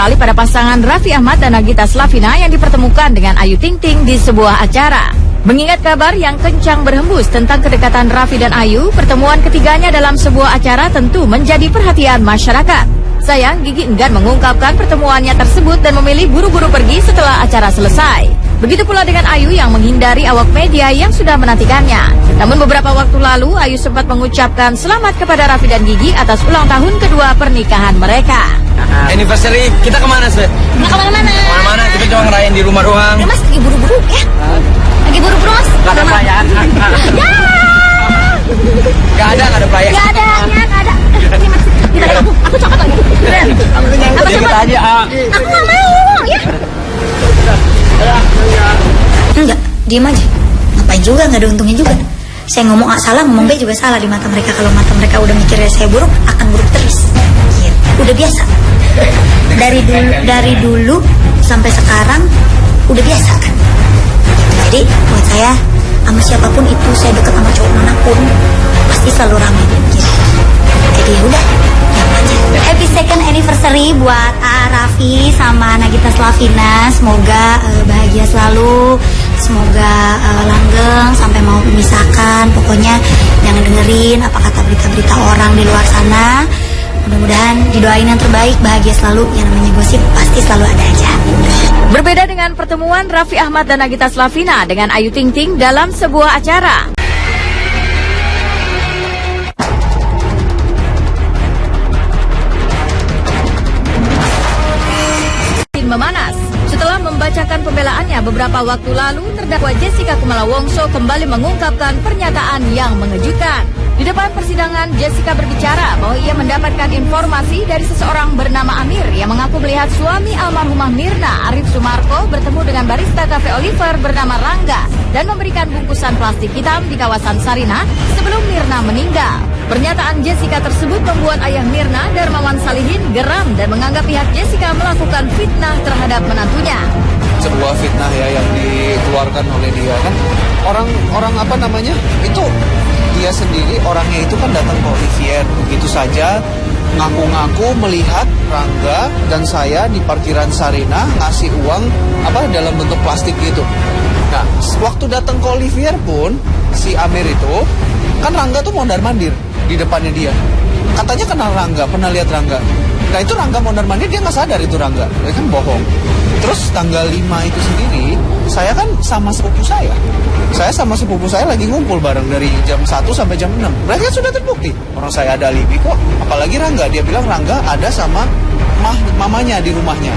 beralih pada pasangan Raffi Ahmad dan Nagita Slavina yang dipertemukan dengan Ayu Ting Ting di sebuah acara. Mengingat kabar yang kencang berhembus tentang kedekatan Raffi dan Ayu, pertemuan ketiganya dalam sebuah acara tentu menjadi perhatian masyarakat. Sayang, Gigi enggan mengungkapkan pertemuannya tersebut dan memilih buru-buru pergi setelah acara selesai. Begitu pula dengan Ayu yang menghindari awak media yang sudah menantikannya. Namun beberapa waktu lalu, Ayu sempat mengucapkan selamat kepada Raffi dan Gigi atas ulang tahun kedua pernikahan mereka. Anniversary, kita kemana, Svet? Nggak kemana-mana. Kemana-mana, kita cuma ngerayain di rumah doang. Mas, lagi buru-buru ya? Lagi buru-buru, Mas. Gak ada perayaan. Ya! Gak ada perayaan. Gak ada, ya, gak ada. Ini, Mas, kita lihat aku coklat lagi. Apa Kita aja, Aku nggak mau, ya. Enggak, diem aja. Ngapain juga, nggak ada untungnya juga. Saya ngomong A salah, ngomong B juga salah di mata mereka. Kalau mata mereka udah mikirnya saya buruk, akan buruk terus. Gitu. Udah biasa. Dari dulu sampai sekarang udah biasa kan. Jadi buat saya, sama siapapun itu, saya deket sama cowok manapun, pasti selalu rame gitu. Jadi udah, nyaman aja. Happy second anniversary buat Raffi sama Nagita Slavina. Semoga bahagia selalu, semoga langgeng sampai mau memisahkan. Pokoknya jangan dengerin apa kata berita-berita orang di luar sana. Mudah-mudahan didoain yang terbaik, bahagia selalu. Yang namanya gosip pasti selalu ada aja. Berbeda dengan pertemuan Raffi Ahmad dan Nagita Slavina dengan Ayu Ting Ting dalam sebuah acara. Memanas. Setelah membacakan pembelaannya beberapa waktu lalu, terdakwa Jessica Kumala Wongso kembali mengungkapkan pernyataan yang mengejutkan. Di depan persidangan, Jessica berbicara bahwa ia mendapatkan informasi dari seseorang bernama Amir yang mengaku melihat suami almarhumah Mirna, Arif Sumarko, bertemu dengan barista Cafe Oliver bernama Rangga dan memberikan bungkusan plastik hitam di kawasan Sarinah sebelum Mirna meninggal. Pernyataan Jessica tersebut membuat ayah Mirna, Darmawan Salihin, geram dan menganggap pihak Jessica melakukan fitnah terhadap menantunya. Sebuah fitnah ya yang dikeluarkan oleh dia kan. Orang apa namanya? Itu dia sendiri, orangnya itu kan datang ke Olivier begitu saja, ngaku-ngaku melihat Rangga dan saya di parkiran Sarinah ngasih uang dalam bentuk plastik gitu. Nah, waktu datang ke Olivier pun si Amir itu kan Rangga tuh mondar-mandir di depannya dia. Katanya kenal Rangga, pernah lihat Rangga. Nah itu Rangga mondar-mandir, dia nggak sadar itu Rangga, dia kan bohong. Terus tanggal 5 itu sendiri, saya kan sama sepupu saya. Saya sama sepupu saya lagi ngumpul bareng dari jam 1 sampai jam 6. Mereka sudah terbukti. Orang saya ada alibi kok. Apalagi Rangga, dia bilang Rangga ada sama mamanya di rumahnya.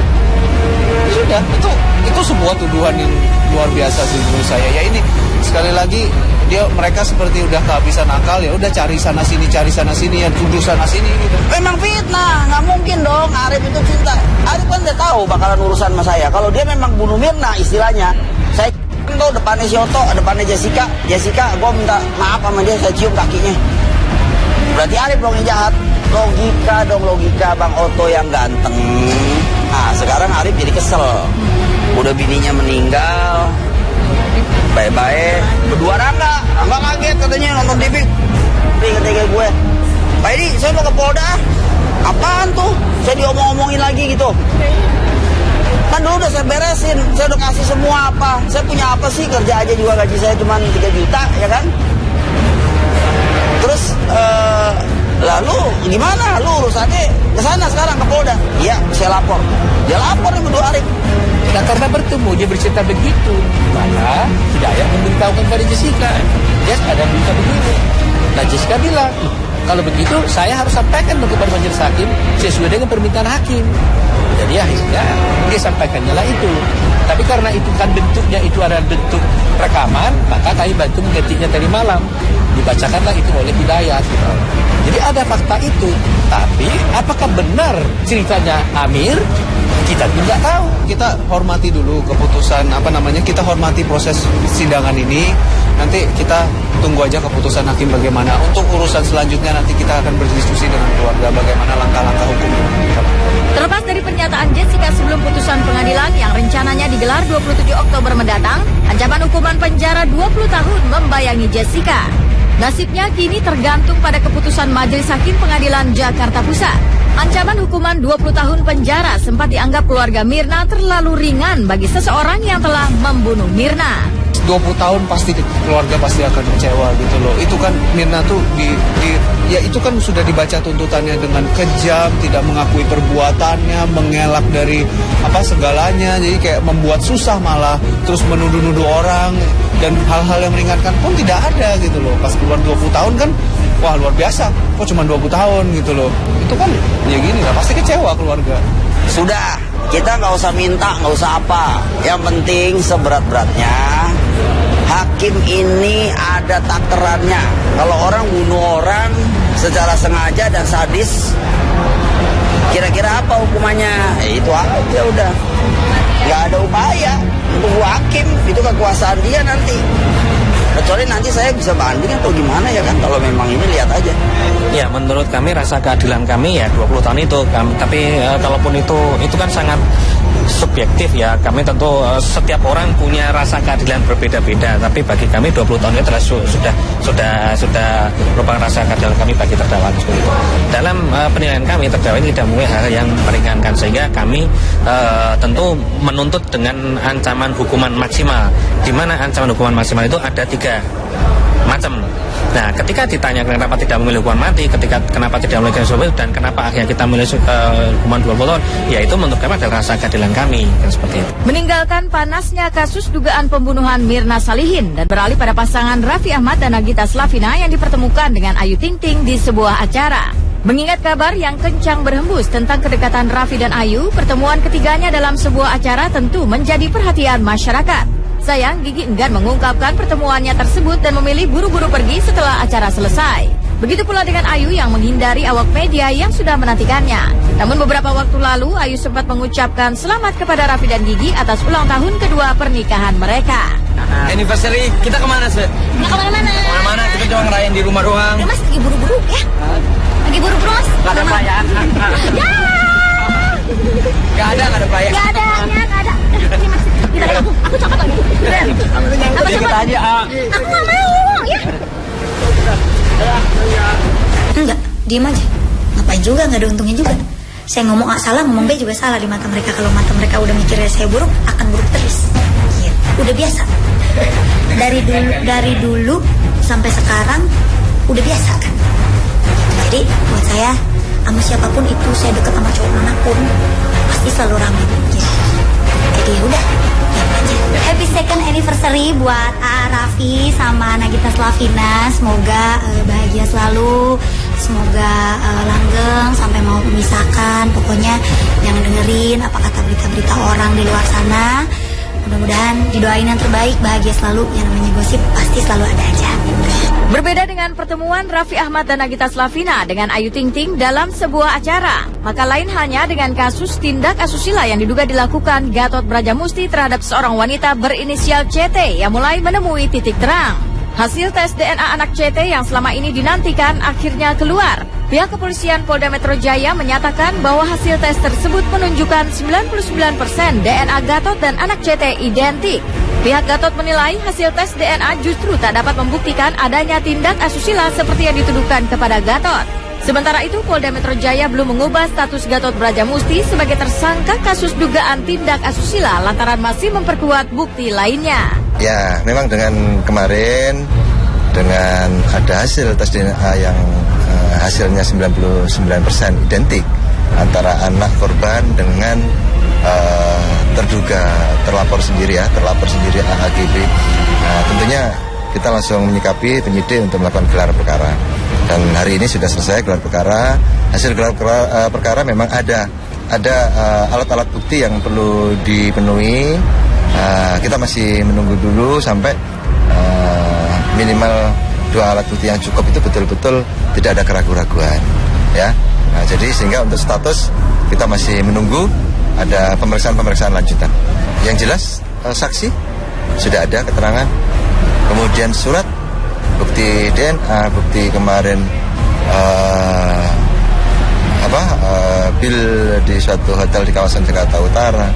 Sudah, itu sebuah tuduhan yang luar biasa sih menurut saya. Ya ini sekali lagi mereka seperti udah kehabisan akal, ya udah cari sana sini ya, tuduh sana sini gitu. Memang fitnah, nggak mungkin dong Arif itu cinta. Arif kan udah tahu bakalan urusan sama saya. Kalau dia memang bunuh Mirna istilahnya, saya tuh depannya si Otto, depannya Jessica, gue minta maaf sama dia, saya cium kakinya. Berarti Arif dong yang jahat. Logika Bang Otto yang ganteng. Nah sekarang Arif jadi kesel. Udah bininya meninggal, baik-baik, berdua Rangga kaget katanya nonton TV. Kata gue, Pak Edi, saya mau ke Polda. Apaan tuh? Saya diomong-omongin lagi gitu. Kan dulu udah saya beresin, saya udah kasih semua apa. Saya punya apa sih, kerja aja juga gaji saya cuma 3 juta, ya kan? Terus, lalu gimana? Lu urusannya ke sana sekarang ke Polda. Iya, saya lapor. Dia lapor nih berdua Arif. Nah karena bertemu dia bercerita begitu, maka Hidayat memberitahukan kepada Jessica, dia ada berita begini. Nah Jessica bilang, kalau begitu saya harus sampaikan kepada majelis hakim sesuai dengan permintaan hakim. Jadi akhirnya dia sampaikannya lah itu. Tapi karena itu kan bentuknya itu adalah bentuk rekaman, maka kami bantu menggantinya tadi malam. Dibacakanlah itu oleh Hidayat. Jadi ada fakta itu. Tapi apakah benar ceritanya Amir? Kita tidak tahu. Kita hormati dulu keputusan kita hormati proses persidangan ini. Nanti kita tunggu aja keputusan hakim bagaimana. Untuk urusan selanjutnya nanti kita akan berdiskusi dengan keluarga bagaimana langkah-langkah hukum. Terlepas dari pernyataan Jessica sebelum putusan pengadilan yang rencananya digelar 27 Oktober mendatang, ancaman hukuman penjara 20 tahun membayangi Jessica. Nasibnya kini tergantung pada keputusan Majelis Hakim Pengadilan Jakarta Pusat. Ancaman hukuman 20 tahun penjara sempat dianggap keluarga Mirna terlalu ringan bagi seseorang yang telah membunuh Mirna. 20 tahun pasti keluarga pasti akan kecewa gitu loh. Itu kan Mirna tuh ya itu kan sudah dibaca tuntutannya dengan kejam, tidak mengakui perbuatannya, mengelak dari segalanya. Jadi kayak membuat susah malah, terus menuduh-nuduh orang dan hal-hal yang meringankan pun tidak ada gitu loh. Pas keluar 20 tahun kan wah luar biasa. Kok cuma 20 tahun gitu loh. Itu kan ya gini lah, pasti kecewa keluarga. Sudah, kita nggak usah minta, nggak usah apa. Yang penting seberat-beratnya hakim ini ada takarannya. Kalau orang bunuh orang secara sengaja dan sadis, kira-kira apa hukumannya? Itu aja udah. Nggak ada upaya untuk hakim, itu kekuasaan dia nanti. Kecuali nanti saya bisa banding atau gimana ya kan, kalau memang ini lihat aja. Ya, menurut kami rasa keadilan kami ya 20 tahun itu. Tapi kalaupun itu kan sangat subjektif ya. Kami tentu setiap orang punya rasa keadilan berbeda-beda. Tapi bagi kami 20 tahun itu sudah merupakan rasa keadilan kami bagi terdakwa seperti itu. Dalam penilaian kami, terdakwa ini tidak mempunyai hal yang meringankan, sehingga kami tentu menuntut dengan ancaman hukuman maksimal. Di mana ancaman hukuman maksimal itu ada 3 macam. Nah, ketika ditanya kenapa tidak memilih hukuman mati, kenapa tidak memilih hukuman dan kenapa akhirnya kita memilih hukuman 20 tahun, ya itu menurut kami adalah rasa keadilan kami, kan seperti itu. Meninggalkan panasnya kasus dugaan pembunuhan Mirna Salihin dan beralih pada pasangan Raffi Ahmad dan Nagita Slavina yang dipertemukan dengan Ayu Ting Ting di sebuah acara. Mengingat kabar yang kencang berhembus tentang kedekatan Raffi dan Ayu, pertemuan ketiganya dalam sebuah acara tentu menjadi perhatian masyarakat. Sayang, Gigi enggan mengungkapkan pertemuannya tersebut dan memilih buru-buru pergi setelah acara selesai. Begitu pula dengan Ayu yang menghindari awak media yang sudah menantikannya. Namun beberapa waktu lalu, Ayu sempat mengucapkan selamat kepada Raffi dan Gigi atas ulang tahun kedua pernikahan mereka. Anniversary, kita kemana, Svet? Nggak kemana-mana. Kemana-mana, kita cuma ngerayain di rumah doang. Mas lagi buru-buru ya? Lagi buru-buru Mas? Gak ada perayaan. Ya! Gak ada perayaan. Gak ada. Ini Mas, aku coklat lagi. Apa Kita coklat? aja. Aku nggak mau, ya. Enggak, diem aja. Ngapain juga, nggak ada untungnya juga. Saya ngomong A salah, ngomong B juga salah di mata mereka. Kalau mata mereka udah mikirnya saya buruk, akan buruk terus. Iya, udah biasa. Dari dulu sampai sekarang udah biasa kan. Jadi buat saya, sama siapapun itu, saya deket sama cowok manapun, pasti selalu rame. Gitu. Jadi udah, aja. Happy second anniversary buat Raffi sama Nagita Slavina. Semoga bahagia selalu, semoga langgeng sampai mau memisahkan. Pokoknya jangan dengerin apa kata berita-berita orang di luar sana. Mudah-mudahan didoain yang terbaik, bahagia selalu. Yang namanya gosip pasti selalu ada aja. Berbeda dengan pertemuan Raffi Ahmad dan Nagita Slavina dengan Ayu Ting Ting dalam sebuah acara, maka lain halnya dengan kasus tindak asusila yang diduga dilakukan Gatot Brajamusti terhadap seorang wanita berinisial CT yang mulai menemui titik terang. Hasil tes DNA anak CT yang selama ini dinantikan akhirnya keluar. Pihak kepolisian Polda Metro Jaya menyatakan bahwa hasil tes tersebut menunjukkan 99% DNA Gatot dan anak CT identik. Pihak Gatot menilai hasil tes DNA justru tak dapat membuktikan adanya tindak asusila seperti yang dituduhkan kepada Gatot. Sementara itu, Polda Metro Jaya belum mengubah status Gatot Brajamusti sebagai tersangka kasus dugaan tindak asusila lantaran masih memperkuat bukti lainnya. Ya, memang dengan kemarin dengan ada hasil tes DNA yang hasilnya 99% identik antara anak korban dengan terduga terlapor sendiri AHGB. Nah, tentunya kita langsung menyikapi penyidik untuk melakukan gelar perkara. Dan hari ini sudah selesai gelar perkara. Hasil gelar perkara memang ada alat-alat bukti yang perlu dipenuhi. Kita masih menunggu dulu sampai minimal 2 alat bukti yang cukup itu betul-betul tidak ada keraguan-raguan, ya. Nah, jadi sehingga untuk status kita masih menunggu ada pemeriksaan lanjutan. Yang jelas saksi sudah ada keterangan, kemudian surat bukti DNA, bukti kemarin bil di suatu hotel di kawasan Jakarta Utara.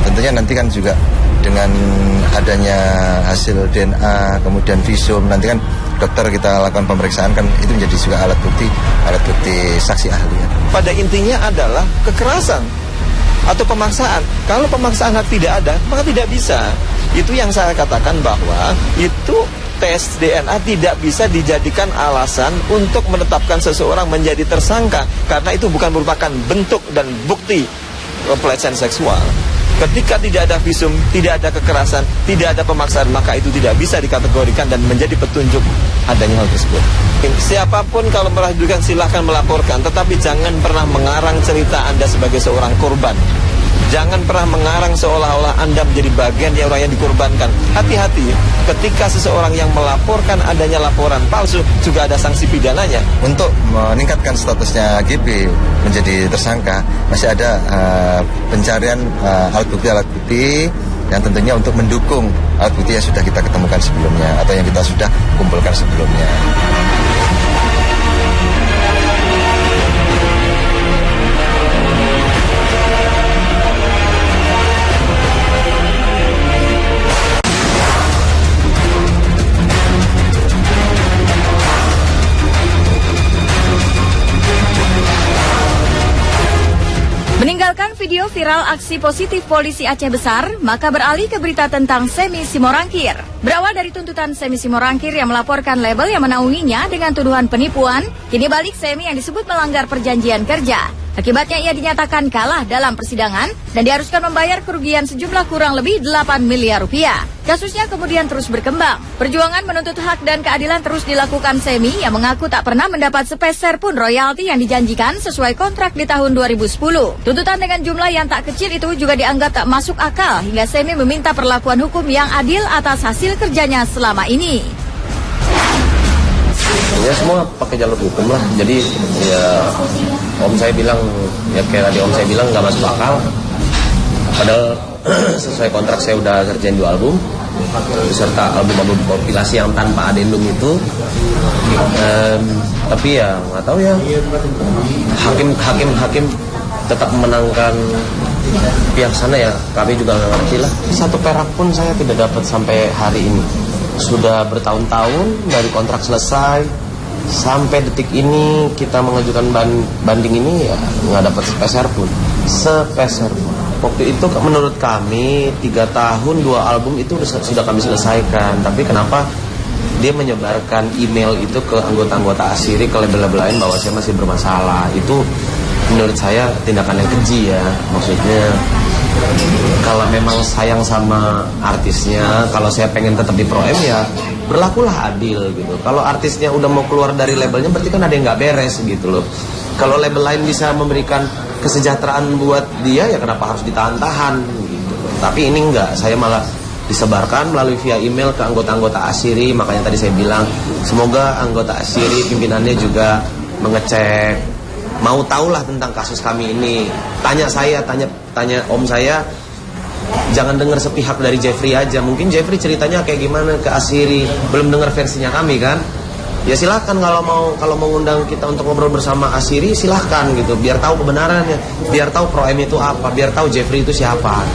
Tentunya nanti kan juga dengan adanya hasil DNA, kemudian visum, nanti kan dokter kita lakukan pemeriksaan kan itu menjadi juga alat bukti saksi ahli. Pada intinya adalah kekerasan atau pemaksaan. Kalau pemaksaan hak tidak ada, maka tidak bisa. Itu yang saya katakan bahwa itu tes DNA tidak bisa dijadikan alasan untuk menetapkan seseorang menjadi tersangka, karena itu bukan merupakan bentuk dan bukti pelecehan seksual. Ketika tidak ada visum, tidak ada kekerasan, tidak ada pemaksaan, maka itu tidak bisa dikategorikan dan menjadi petunjuk adanya hal tersebut. Siapapun kalau melakukan silahkan melaporkan, tetapi jangan pernah mengarang cerita Anda sebagai seorang korban. Jangan pernah mengarang seolah-olah Anda menjadi bagian yang orang yang dikorbankan. Hati-hati, ketika seseorang yang melaporkan adanya laporan palsu, juga ada sanksi pidananya. Untuk meningkatkan statusnya GP menjadi tersangka, masih ada pencarian alat bukti yang tentunya untuk mendukung alat bukti yang sudah kita ketemukan sebelumnya atau yang kita sudah kumpulkan sebelumnya. Meninggalkan video viral aksi positif polisi Aceh Besar, maka beralih ke berita tentang Semi Simorangkir. Berawal dari tuntutan Semi Simorangkir yang melaporkan label yang menaunginya dengan tuduhan penipuan, kini balik Semi yang disebut melanggar perjanjian kerja. Akibatnya ia dinyatakan kalah dalam persidangan dan diharuskan membayar kerugian sejumlah kurang lebih 8 miliar rupiah. Kasusnya kemudian terus berkembang. Perjuangan menuntut hak dan keadilan terus dilakukan Semi yang mengaku tak pernah mendapat sepeser pun royalti yang dijanjikan sesuai kontrak di tahun 2010. Tuntutan dengan jumlah yang tak kecil itu juga dianggap tak masuk akal hingga Semi meminta perlakuan hukum yang adil atas hasil kerjanya selama ini. Ya semua pakai jalur hukum lah. Jadi ya om saya bilang, ya kayak tadi om saya bilang nggak masuk akal. Padahal sesuai kontrak saya udah kerjain 2 album beserta album kompilasi yang tanpa adendum itu. Tapi ya nggak tahu ya, hakim tetap memenangkan pihak sana ya. Kami juga nggak ngerti lah. 1 perak pun saya tidak dapat sampai hari ini. Sudah bertahun-tahun dari kontrak selesai sampai detik ini kita mengajukan banding ini ya nggak dapat sepeser pun. Waktu itu menurut kami 3 tahun 2 album itu sudah kami selesaikan. Tapi kenapa dia menyebarkan email itu ke anggota-anggota Asiri, ke label-label lain bahwa saya masih bermasalah. Itu menurut saya tindakan yang keji ya. Maksudnya kalau memang sayang sama artisnya, kalau saya pengen tetap di Pro M ya berlakulah adil gitu. Kalau artisnya udah mau keluar dari labelnya berarti kan ada yang nggak beres gitu loh. Kalau label lain bisa memberikan kesejahteraan buat dia ya kenapa harus ditahan-tahan gitu. Tapi ini enggak, saya malah disebarkan melalui via email ke anggota-anggota Asiri. Makanya tadi saya bilang semoga anggota Asiri pimpinannya juga mengecek, mau tahulah tentang kasus kami ini. Tanya om saya, jangan dengar sepihak dari Jeffrey aja. Mungkin Jeffrey ceritanya kayak gimana ke Asiri, belum dengar versinya kami kan. Ya silahkan kalau mau undang kita untuk ngobrol bersama Asiri silahkan gitu, biar tahu kebenarannya, biar tahu Pro M itu apa, biar tahu Jeffrey itu siapa.